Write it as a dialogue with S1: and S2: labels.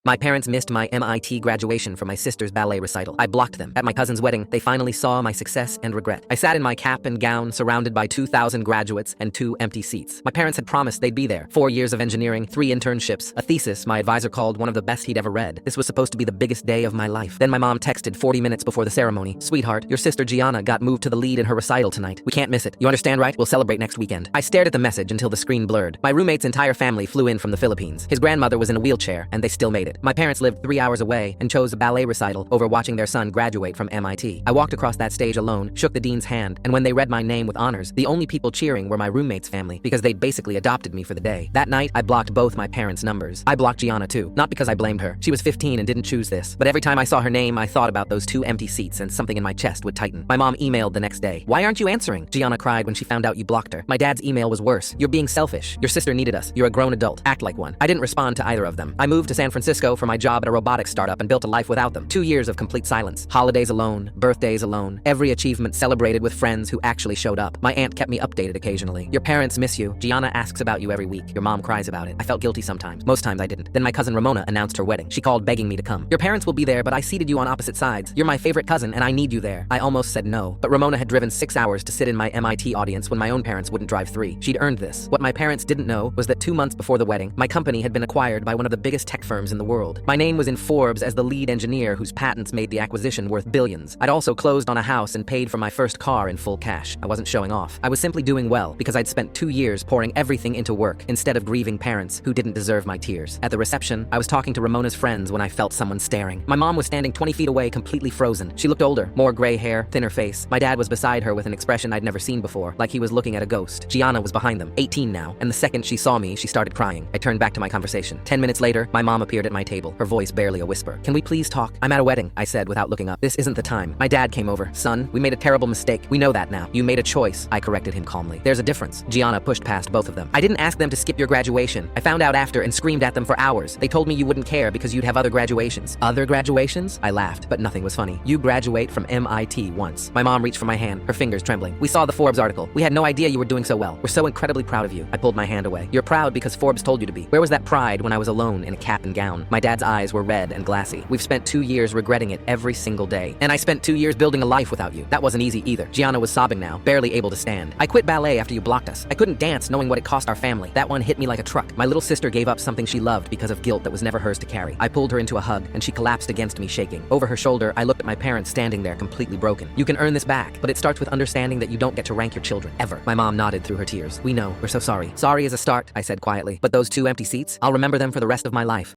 S1: My parents missed my MIT graduation for my sister's ballet recital. I blocked them. At my cousin's wedding, they finally saw my success and regret. I sat in my cap and gown, surrounded by 2,000 graduates and 2 empty seats. My parents had promised they'd be there. 4 years of engineering, 3 internships, a thesis my advisor called one of the best he'd ever read. This was supposed to be the biggest day of my life. Then my mom texted 40 minutes before the ceremony. "Sweetheart, your sister Gianna got moved to the lead in her recital tonight. We can't miss it. You understand, right? We'll celebrate next weekend." I stared at the message until the screen blurred. My roommate's entire family flew in from the Philippines. His grandmother was in a wheelchair, and they still made it. My parents lived 3 hours away and chose a ballet recital over watching their son graduate from MIT. I walked across that stage alone, shook the dean's hand, and when they read my name with honors, the only people cheering were my roommate's family because they'd basically adopted me for the day. That night, I blocked both my parents' numbers. I blocked Gianna too, not because I blamed her. She was 15 and didn't choose this, but every time I saw her name, I thought about those 2 empty seats and something in my chest would tighten. My mom emailed the next day. "Why aren't you answering?" Gianna cried when she found out you blocked her. My dad's email was worse. "You're being selfish. Your sister needed us. You're a grown adult. Act like one." I didn't respond to either of them. I moved to San Francisco for my job at a robotics startup and built a life without them. 2 years of complete silence. Holidays alone, birthdays alone, every achievement celebrated with friends who actually showed up. My aunt kept me updated occasionally. "Your parents miss you. Gianna asks about you every week. Your mom cries about it." I felt guilty sometimes. Most times I didn't. Then my cousin Ramona announced her wedding. She called begging me to come. "Your parents will be there, but I seated you on opposite sides. You're my favorite cousin and I need you there." I almost said no, but Ramona had driven 6 hours to sit in my MIT audience when my own parents wouldn't drive 3. She'd earned this. What my parents didn't know was that 2 months before the wedding, my company had been acquired by one of the biggest tech firms in the world. My name was in Forbes as the lead engineer whose patents made the acquisition worth billions. I'd also closed on a house and paid for my first car in full cash. I wasn't showing off. I was simply doing well because I'd spent 2 years pouring everything into work instead of grieving parents who didn't deserve my tears. At the reception, I was talking to Ramona's friends when I felt someone staring. My mom was standing 20 feet away, completely frozen. She looked older, more gray hair, thinner face. My dad was beside her with an expression I'd never seen before, like he was looking at a ghost. Gianna was behind them, 18 now, and the second she saw me, she started crying. I turned back to my conversation. 10 minutes later, my mom appeared at my table, her voice barely a whisper. "Can we please talk? I'm at a wedding," I said without looking up. "This isn't the time." My dad came over. "Son, we made a terrible mistake. We know that now. You made a choice," I corrected him calmly. "There's a difference." Gianna pushed past both of them. "I didn't ask them to skip your graduation. I found out after and screamed at them for hours. They told me you wouldn't care because you'd have other graduations." "Other graduations?" I laughed, but nothing was funny. "You graduate from MIT once." My mom reached for my hand, her fingers trembling. "We saw the Forbes article. We had no idea you were doing so well. We're so incredibly proud of you." I pulled my hand away. "You're proud because Forbes told you to be. Where was that pride when I was alone in a cap and gown?" My dad's eyes were red and glassy. "We've spent 2 years regretting it every single day. And I spent 2 years building a life without you. That wasn't easy either." Gianna was sobbing now, barely able to stand. "I quit ballet after you blocked us. I couldn't dance knowing what it cost our family. That one hit me like a truck. My little sister gave up something she loved because of guilt that was never hers to carry." I pulled her into a hug, and she collapsed against me shaking. Over her shoulder, I looked at my parents standing there completely broken. "You can earn this back, but it starts with understanding that you don't get to rank your children, ever." My mom nodded through her tears. "We know. We're so sorry." "Sorry is a start," I said quietly. "But those 2 empty seats, I'll remember them for the rest of my life."